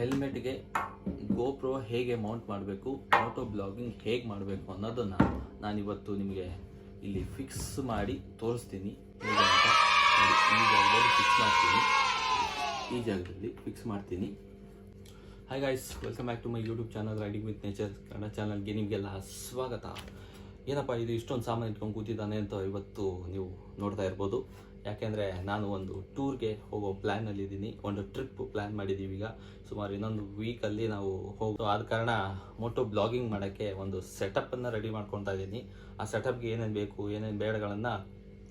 ಹೆಲ್ಮೆಟ್ಗೆ GoPro ಹೇಗೆ Mount ಮಾಡಬೇಕು, Moto blogging ಹೇಗೆ ಮಾಡಬೇಕು ಅನ್ನೋದನ್ನು ನಾನಿವತ್ತು ನಿಮಗೆ ಇಲ್ಲಿ ಫಿಕ್ಸ್ ಮಾಡಿ ತೋರಿಸ್ತೀನಿ. ಹೇಗೆ ಅಂತ ಈ ಜಾಗದಲ್ಲಿ ಫಿಕ್ಸ್ ಮಾಡ್ತೀನಿ. Hi guys, welcome back to my YouTube channel riding with nature Kannada ಚಾನಲ್ಗೆ ನಿಮಗೆಲ್ಲ ಸ್ವಾಗತ. ಏನಪ್ಪ ಇದು ಇಷ್ಟೊಂದು ಸಾಮಾನು ಇಟ್ಕೊಂಡು ಕೂತಿದ್ದಾನೆ ಅಂತ ಇವತ್ತು ನೀವು ನೋಡ್ತಾ ಇರ್ಬೋದು. ಯಾಕೆಂದರೆ ನಾನು ಒಂದು ಟೂರ್ಗೆ ಹೋಗೋ ಪ್ಲ್ಯಾನಲ್ಲಿದ್ದೀನಿ. ಒಂದು ಟ್ರಿಪ್ ಪ್ಲ್ಯಾನ್ ಮಾಡಿದ್ದೀವಿ. ಈಗ ಸುಮಾರು ಇನ್ನೊಂದು ವೀಕಲ್ಲಿ ನಾವು ಆದ ಕಾರಣ ಮೋಟೋ ಬ್ಲಾಗಿಂಗ್ ಮಾಡೋಕ್ಕೆ ಒಂದು ಸೆಟಪ್ಪನ್ನು ರೆಡಿ ಮಾಡ್ಕೊತಾ ಇದ್ದೀನಿ. ಆ ಸೆಟಪ್ಗೆ ಏನೇನು ಬೇಕು, ಏನೇನು ಬೇಡಗಳನ್ನು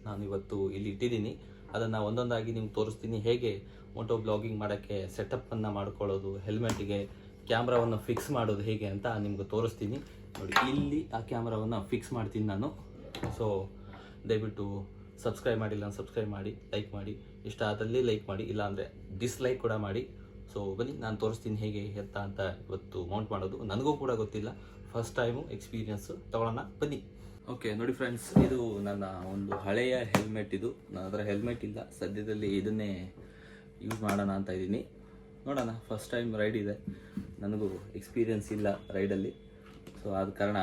ನಾನು ಇವತ್ತು ಇಲ್ಲಿ ಇಟ್ಟಿದ್ದೀನಿ. ಅದನ್ನು ಒಂದೊಂದಾಗಿ ನಿಮ್ಗೆ ತೋರಿಸ್ತೀನಿ. ಹೇಗೆ ಮೋಟೋ ಬ್ಲಾಗಿಂಗ್ ಮಾಡೋಕ್ಕೆ ಸೆಟಪ್ಪನ್ನು ಮಾಡ್ಕೊಳ್ಳೋದು, ಹೆಲ್ಮೆಟ್ಗೆ ಕ್ಯಾಮ್ರಾವನ್ನು ಫಿಕ್ಸ್ ಮಾಡೋದು ಹೇಗೆ ಅಂತ ನಿಮ್ಗೆ ತೋರಿಸ್ತೀನಿ. ನೋಡಿ, ಇಲ್ಲಿ ಆ ಕ್ಯಾಮ್ರಾವನ್ನು ಫಿಕ್ಸ್ ಮಾಡ್ತೀನಿ ನಾನು. ಸೊ ದಯವಿಟ್ಟು ಸಬ್ಸ್ಕ್ರೈಬ್ ಮಾಡಿಲ್ಲ ಅಂತ ಸಬ್ಸ್ಕ್ರೈಬ್ ಮಾಡಿ, ಲೈಕ್ ಮಾಡಿ, ಇಷ್ಟ ಆದಲ್ಲಿ ಲೈಕ್ ಮಾಡಿ, ಇಲ್ಲಾಂದರೆ ಡಿಸ್ಲೈಕ್ ಕೂಡ ಮಾಡಿ. ಸೊ ಬನ್ನಿ, ನಾನು ತೋರಿಸ್ತೀನಿ ಹೇಗೆ ಎತ್ತ ಅಂತ ಇವತ್ತು ಮೌಂಟ್ ಮಾಡೋದು. ನನಗೂ ಕೂಡ ಗೊತ್ತಿಲ್ಲ, ಫಸ್ಟ್ ಟೈಮು ಎಕ್ಸ್ಪೀರಿಯನ್ಸು ತಗೊಳ್ಳೋಣ ಬನ್ನಿ. ಓಕೆ ನೋಡಿ ಫ್ರೆಂಡ್ಸ್, ಇದು ನನ್ನ ಒಂದು ಹಳೆಯ ಹೆಲ್ಮೆಟ್. ಇದು ನನ್ನ ಹತ್ರ ಹೆಲ್ಮೆಟ್ ಇಲ್ಲ ಸದ್ಯದಲ್ಲಿ, ಇದನ್ನೇ ಯೂಸ್ ಮಾಡೋಣ ಅಂತ ಇದ್ದೀನಿ. ನೋಡೋಣ, ಫಸ್ಟ್ ಟೈಮ್ ರೈಡ್ ಇದೆ, ನನಗೂ ಎಕ್ಸ್ಪೀರಿಯನ್ಸ್ ಇಲ್ಲ ರೈಡಲ್ಲಿ. ಸೊ ಆದ ಕಾರಣ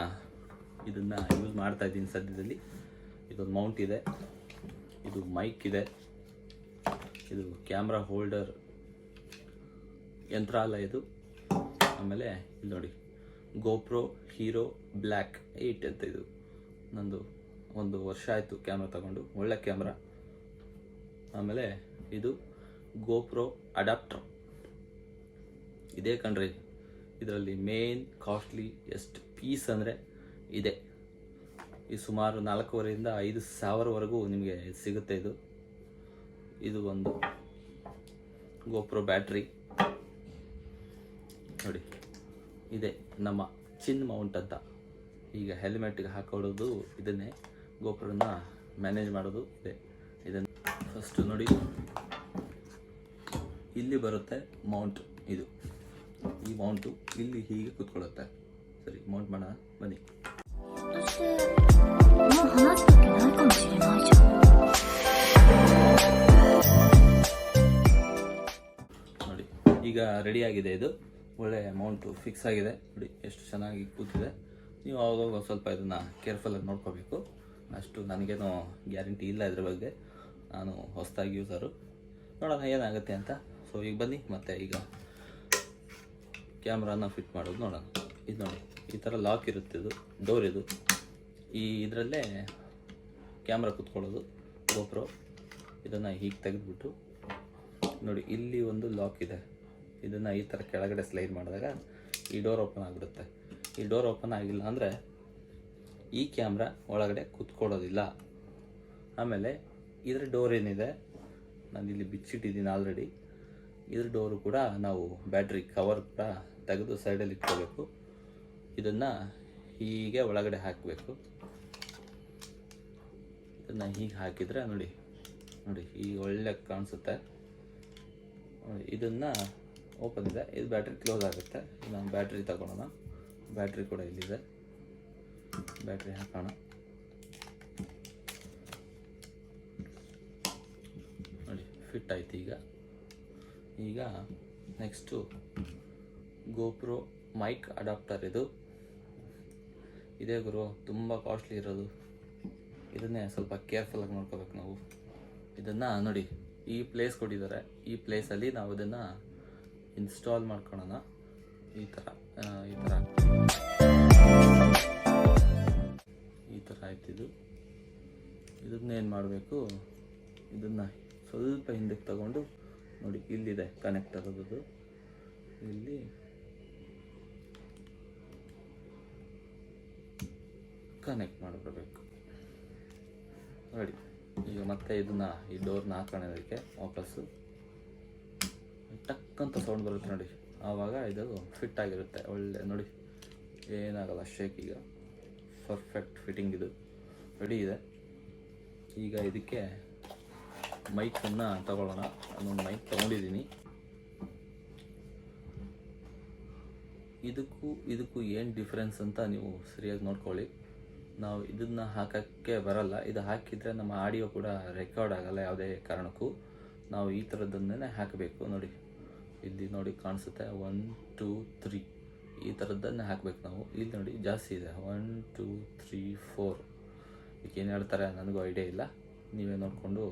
ಇದನ್ನು ಯೂಸ್ ಮಾಡ್ತಾ ಇದ್ದೀನಿ ಸದ್ಯದಲ್ಲಿ. ಇದೊಂದು ಮೌಂಟ್ ಇದೆ, ಇದು ಮೈಕ್ ಇದೆ, ಇದು ಕ್ಯಾಮ್ರಾ ಹೋಲ್ಡರ್ ಯಂತ್ರ ಅಲ್ಲ ಇದು. ಆಮೇಲೆ ಇಲ್ಲಿ ನೋಡಿ, ಗೋಪ್ರೋ ಹೀರೋ ಬ್ಲ್ಯಾಕ್ 8 ಅಂತ. ಇದು ನಂದು 1 ವರ್ಷ ಆಯಿತು ಕ್ಯಾಮ್ರಾ ತಗೊಂಡು, ಒಳ್ಳೆ ಕ್ಯಾಮ್ರಾ. ಆಮೇಲೆ ಇದು ಗೋಪ್ರೋ ಅಡಾಪ್ಟರ್ ಇದೇ ಕಣ್ರಿ. ಇದರಲ್ಲಿ ಮೇನ್ ಕಾಸ್ಟ್ಲಿ ಎಷ್ಟು ಪೀಸ್ ಅಂದರೆ ಇದೆ. ಇದು ಸುಮಾರು 4,500 to 5,000ವರೆಗೂ ನಿಮಗೆ ಸಿಗುತ್ತೆ. ಇದು ಒಂದು ಗೋಪ್ರೋ ಬ್ಯಾಟ್ರಿ ನೋಡಿ, ಇದೆ ನಮ್ಮ ಚಿನ್ ಮೌಂಟ್ ಅಂತ. ಈಗ ಹೆಲ್ಮೆಟ್ಗೆ ಹಾಕೊಳ್ಳೋದು ಇದನ್ನೇ, ಗೋಪ್ರೋನ ಮ್ಯಾನೇಜ್ ಮಾಡೋದು ಇದೆ. ಇದನ್ನು ಫಸ್ಟ್ ನೋಡಿ, ಇಲ್ಲಿ ಬರುತ್ತೆ ಮೌಂಟ್. ಇದು ಈ ಮೌಂಟು ಇಲ್ಲಿ ಹೀಗೆ ಕೂತ್ಕೊಳ್ಳುತ್ತೆ. ಸರಿ, ಮೌಂಟ್ ಮಾಡೋಣ ಬನ್ನಿ. ನೋಡಿ, ಈಗ ರೆಡಿ ಆಗಿದೆ. ಇದು ಒಳ್ಳೆ ಮೌಂಟು ಫಿಕ್ಸ್ ಆಗಿದೆ. ನೋಡಿ ಎಷ್ಟು ಚೆನ್ನಾಗಿ ಕೂತಿದೆ. ನೀವು ಆವಾಗ ಸ್ವಲ್ಪ ಇದನ್ನು ಕೇರ್ಫುಲ್ಲಾಗಿ ನೋಡ್ಕೋಬೇಕು. ಅಷ್ಟು ನನಗೇನೋ ಗ್ಯಾರಂಟಿ ಇಲ್ಲ ಇದ್ರ ಬಗ್ಗೆ, ನಾನು ಹೊಸದಾಗಿ ಯೂಸರು. ನೋಡೋಣ ಏನಾಗುತ್ತೆ ಅಂತ. ಸೊ ಈಗ ಬನ್ನಿ, ಮತ್ತೆ ಈಗ ಕ್ಯಾಮ್ರಾನ ಫಿಟ್ ಮಾಡೋದು ನೋಡೋಣ. ಇದು ನೋಡಿ, ಈ ಥರ ಲಾಕ್ ಇರುತ್ತೆ. ಇದು ಡೋರ್. ಇದು ಇದರಲ್ಲೇ ಕ್ಯಾಮ್ರಾ ಕುತ್ಕೊಳ್ಳೋದು ಗೋಪ್ರೋ. ಇದನ್ನು ಹೀಗೆ ತೆಗೆದುಬಿಟ್ಟು ನೋಡಿ, ಇಲ್ಲಿ ಒಂದು ಲಾಕ್ ಇದೆ. ಇದನ್ನು ಈ ಥರ ಕೆಳಗಡೆ ಸ್ಲೈಡ್ ಮಾಡಿದಾಗ ಈ ಡೋರ್ ಓಪನ್ ಆಗಿಬಿಡುತ್ತೆ. ಈ ಡೋರ್ ಓಪನ್ ಆಗಿಲ್ಲ ಅಂದರೆ ಈ ಕ್ಯಾಮ್ರಾ ಒಳಗಡೆ ಕುತ್ಕೊಳ್ಳೋದಿಲ್ಲ. ಆಮೇಲೆ ಇದರ ಡೋರ್ ಏನಿದೆ, ನಾನು ಇಲ್ಲಿ ಬಿಚ್ಚಿಟ್ಟಿದ್ದೀನಿ ಆಲ್ರೆಡಿ. ಇದ್ರ ಡೋರು ಕೂಡ ನಾವು ಬ್ಯಾಟ್ರಿ ಕವರ್ ಕೂಡ ತೆಗೆದು ಸೈಡಲ್ಲಿ ಇಟ್ಕೋಬೇಕು. ಇದನ್ನು ಹೀಗೆ ಒಳಗಡೆ ಹಾಕಬೇಕು. ಇದನ್ನು ಹೀಗೆ ಹಾಕಿದರೆ ನೋಡಿ ನೋಡಿ ಈಗ ಒಳ್ಳೆ ಕಾಣಿಸುತ್ತೆ. ಇದನ್ನು ಓಪನ್ ಇದೆ, ಇದು ಬ್ಯಾಟ್ರಿ ಕ್ಲೋಸ್ ಆಗುತ್ತೆ. ನಾವು ಬ್ಯಾಟ್ರಿ ತಗೊಳ್ಳೋಣ. ಬ್ಯಾಟ್ರಿ ಕೂಡ ಇಲ್ಲಿದೆ, ಬ್ಯಾಟ್ರಿ ಹಾಕೋಣ. ನೋಡಿ, ಫಿಟ್ ಆಯ್ತು. ಈಗ ನೆಕ್ಸ್ಟು ಗೋಪ್ರೋ ಮೈಕ್ ಅಡಾಪ್ಟರ್. ಇದೇ ಗುರು ತುಂಬ ಕಾಸ್ಟ್ಲಿ ಇರೋದು. ಇದನ್ನೇ ಸ್ವಲ್ಪ ಕೇರ್ಫುಲ್ಲಾಗಿ ನೋಡ್ಕೋಬೇಕು ನಾವು. ಇದನ್ನು ನೋಡಿ, ಈ ಪ್ಲೇಸ್ ಕೊಟ್ಟಿದ್ದಾರೆ. ಈ ಪ್ಲೇಸಲ್ಲಿ ನಾವು ಇದನ್ನು ಇನ್ಸ್ಟಾಲ್ ಮಾಡ್ಕೊಳ್ಳೋಣ. ಈ ಥರ ಆಯ್ತು. ಇದನ್ನೇನು ಮಾಡಬೇಕು, ಇದನ್ನು ಸ್ವಲ್ಪ ಹಿಂದಕ್ಕೆ ತಗೊಂಡು ನೋಡಿ, ಇಲ್ಲಿದೆ ಕನೆಕ್ಟ್ ಆಗೋದು. ಇಲ್ಲಿ ಕನೆಕ್ಟ್ ಮಾಡಿಬಿಡ್ಬೇಕು. ನೋಡಿ, ಈಗ ಮತ್ತೆ ಇದನ್ನು ಈ ಡೋರ್ನ ಹಾಕೊಳ್ಳೋದಕ್ಕೆ ವಾಪಸ್ಸು ಟಕ್ಕಂತ ಸೌಂಡ್ ಬರುತ್ತೆ ನೋಡಿ. ಆವಾಗ ಇದು ಫಿಟ್ ಆಗಿರುತ್ತೆ. ಒಳ್ಳೆ ನೋಡಿ, ಏನಾಗಲ್ಲ ಶೇಕ್. ಈಗ ಪರ್ಫೆಕ್ಟ್ ಫಿಟ್ಟಿಂಗ್. ಇದು ರೆಡಿ ಇದೆ. ಈಗ ಇದಕ್ಕೆ ಮೈಕನ್ನು ತಗೊಳ್ಳೋಣ. ನಾನೊಂದು ಮೈಕ್ ತೊಗೊಂಡಿದ್ದೀನಿ. ಇದಕ್ಕೂ ಏನು ಡಿಫ್ರೆನ್ಸ್ ಅಂತ ನೀವು ಸರಿಯಾಗಿ ನೋಡ್ಕೊಳ್ಳಿ. ನಾವು ಇದನ್ನು ಹಾಕೋಕ್ಕೆ ಬರಲ್ಲ. ಇದು ಹಾಕಿದರೆ ನಮ್ಮ ಆಡಿಯೋ ಕೂಡ ರೆಕಾರ್ಡ್ ಆಗಲ್ಲ ಯಾವುದೇ ಕಾರಣಕ್ಕೂ. ನಾವು ಈ ಥರದನ್ನೇ ಹಾಕಬೇಕು. ನೋಡಿ, ಇಲ್ಲಿ ನೋಡಿ ಕಾಣಿಸುತ್ತೆ 1 2 3 ಈ ಥರದ್ದನ್ನು ಹಾಕ್ಬೇಕು ನಾವು. ಇಲ್ಲಿ ನೋಡಿ ಜಾಸ್ತಿ ಇದೆ 1 2 3 4. ಇದಕ್ಕೆ ಏನು ಹೇಳ್ತಾರೆ ನನಗೂ ಐಡಿಯಾ ಇಲ್ಲ, ನೀವೇ ನೋಡಿಕೊಂಡು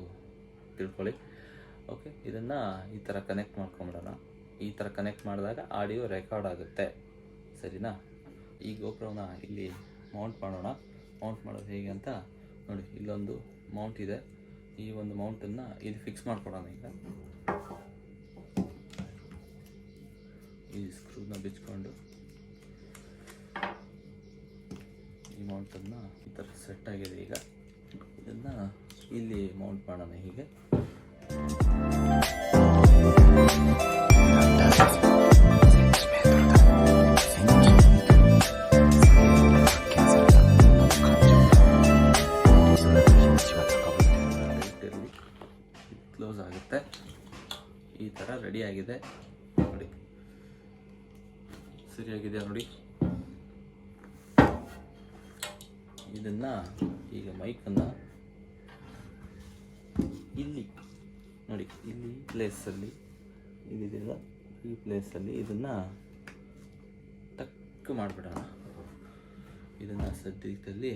ತಿಳ್ಕೊಳ್ಳಿ. ಓಕೆ, ಇದನ್ನು ಈ ಥರ ಕನೆಕ್ಟ್ ಮಾಡ್ಕೊಂಬಿಡೋಣ. ಈ ಥರ ಕನೆಕ್ಟ್ ಮಾಡಿದಾಗ ಆಡಿಯೋ ರೆಕಾರ್ಡ್ ಆಗುತ್ತೆ, ಸರಿನಾ? ಈ ಗೋಪ್ರೋನ ಇಲ್ಲಿ ಮೌಂಟ್ ಮಾಡೋಣ. ಮೌಂಟ್ ಮಾಡೋದು ಹೇಗೆ ಅಂತ ನೋಡಿ, ಇಲ್ಲೊಂದು ಮೌಂಟ್ ಇದೆ. ಈ ಒಂದು ಮೌಂಟನ್ನು ಇಲ್ಲಿ ಫಿಕ್ಸ್ ಮಾಡ್ಕೊಡೋಣ. ಈಗ ಈ ಸ್ಕ್ರೂನ ಬಿಚ್ಕೊಂಡು ಈ ಮೌಂಟನ್ನು ಈ ಥರ ಸೆಟ್ ಆಗಿದೆ. ಈಗ ಇದನ್ನು ಇಲ್ಲಿ ಮೌಂಟ್ ಮಾಡೋಣ ಹೀಗೆ. ಕ್ಲೋಸ್ ಆಗುತ್ತೆ. ಈ ಥರ ರೆಡಿ ಆಗಿದೆ ನೋಡಿ, ಸರಿಯಾಗಿದೆ ನೋಡಿ. ಇದನ್ನ ಈಗ ಮೈಕನ್ನು ಇಲ್ಲಿ ನೋಡಿ, ಇಲ್ಲಿ ಪ್ಲೇಸಲ್ಲಿ ಇಲ್ಲಿದೆಯಲ್ಲ, ಈ ಪ್ಲೇಸಲ್ಲಿ ಇದನ್ನು ಟಕ್ ಮಾಡಿಬಿಡೋಣ. ಇದನ್ನು ಸದ್ಯದಲ್ಲಿ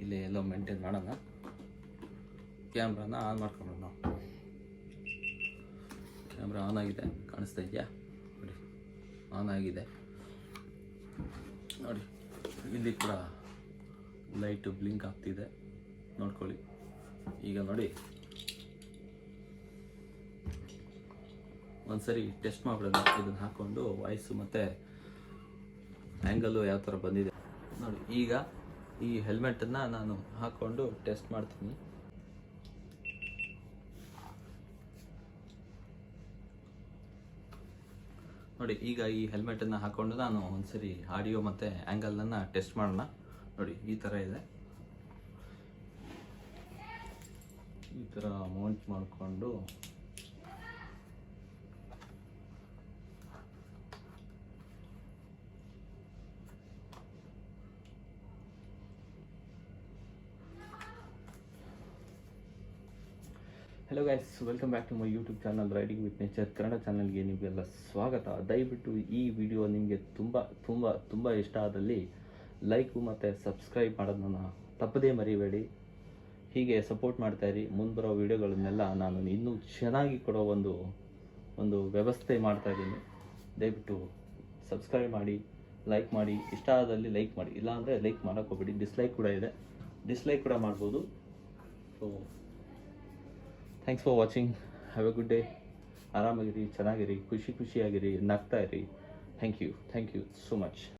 ಇಲ್ಲೇ ಎಲ್ಲೋ ಮೇಂಟೈನ್ ಮಾಡೋಣ. ಕ್ಯಾಮ್ರಾನ ಆನ್ ಮಾಡ್ಕೊಂಡ್ಬಿಡೋಣ. ನಾವು ಕ್ಯಾಮ್ರಾ ಆನ್ ಆಗಿದೆ, ಕಾಣಿಸ್ತಾ ಇದೆಯಾ ನೋಡಿ, ಆನ್ ಆಗಿದೆ ನೋಡಿ. ಇಲ್ಲಿ ಕೂಡ ಲೈಟು ಬ್ಲಿಂಕ್ ಆಗ್ತಿದೆ, ನೋಡ್ಕೊಳ್ಳಿ. ಈಗ ನೋಡಿ, ಒಂದ್ಸರಿ ಟೆಸ್ಟ್ ಮಾಡಿಬಿಡೋಣ. ಇದನ್ನು ಹಾಕ್ಕೊಂಡು ವಾಯ್ಸು ಮತ್ತು ಆ್ಯಂಗಲು ಯಾವ ಥರ ಬಂದಿದೆ ನೋಡಿ. ಈಗ ಈ ಹೆಲ್ಮೆಟನ್ನು ನಾನು ಹಾಕ್ಕೊಂಡು ಟೆಸ್ಟ್ ಮಾಡ್ತೀನಿ. ನೋಡಿ, ಈಗ ಈ ಹೆಲ್ಮೆಟನ್ನು ಹಾಕ್ಕೊಂಡು ನಾನು ಒಂದ್ಸರಿ ಆಡಿಯೋ ಮತ್ತು ಆ್ಯಂಗಲನ್ನು ಟೆಸ್ಟ್ ಮಾಡೋಣ. ನೋಡಿ, ಈ ಥರ ಇದೆ. ಈ ಥರ ಮೌಂಟ್ ಮಾಡಿಕೊಂಡು hello guys, welcome back to my YouTube channel riding with nature Kannada ಚಾನಲ್ಗೆ ನಿಮಗೆಲ್ಲ ಸ್ವಾಗತ. ದಯವಿಟ್ಟು ಈ ವಿಡಿಯೋ ನಿಮಗೆ ತುಂಬ ತುಂಬ ತುಂಬ ಇಷ್ಟ ಆದಲ್ಲಿ ಲೈಕು ಮತ್ತು ಸಬ್ಸ್ಕ್ರೈಬ್ ಮಾಡೋದನ್ನು ತಪ್ಪದೇ ಮರಿಬೇಡಿ. ಹೀಗೆ ಸಪೋರ್ಟ್ ಮಾಡ್ತಾಯಿರಿ. ಮುಂದೆ ವೀಡಿಯೋಗಳನ್ನೆಲ್ಲ ನಾನು ಇನ್ನೂ ಚೆನ್ನಾಗಿ ಕೊಡೋ ಒಂದು ವ್ಯವಸ್ಥೆ ಮಾಡ್ತಾಯಿದ್ದೀನಿ. ದಯವಿಟ್ಟು ಸಬ್ಸ್ಕ್ರೈಬ್ ಮಾಡಿ, ಲೈಕ್ ಮಾಡಿ. ಇಷ್ಟ ಆದಲ್ಲಿ ಲೈಕ್ ಮಾಡಿ, ಇಲ್ಲಾಂದರೆ ಲೈಕ್ ಮಾಡೋಕ್ಕೆ ಹೋಗ್ಬೇಡಿ. ಡಿಸ್ಲೈಕ್ ಕೂಡ ಇದೆ, ಡಿಸ್ಲೈಕ್ ಕೂಡ ಮಾಡ್ಬೋದು. So thanks for watching. Have a good day. ಆರಾಮಾಗಿರಿ, ಚೆನ್ನಾಗಿರಿ, ಖುಷಿಯಾಗಿರಿ, ನಗ್ತಾ ಇರಿ. Thank you so much.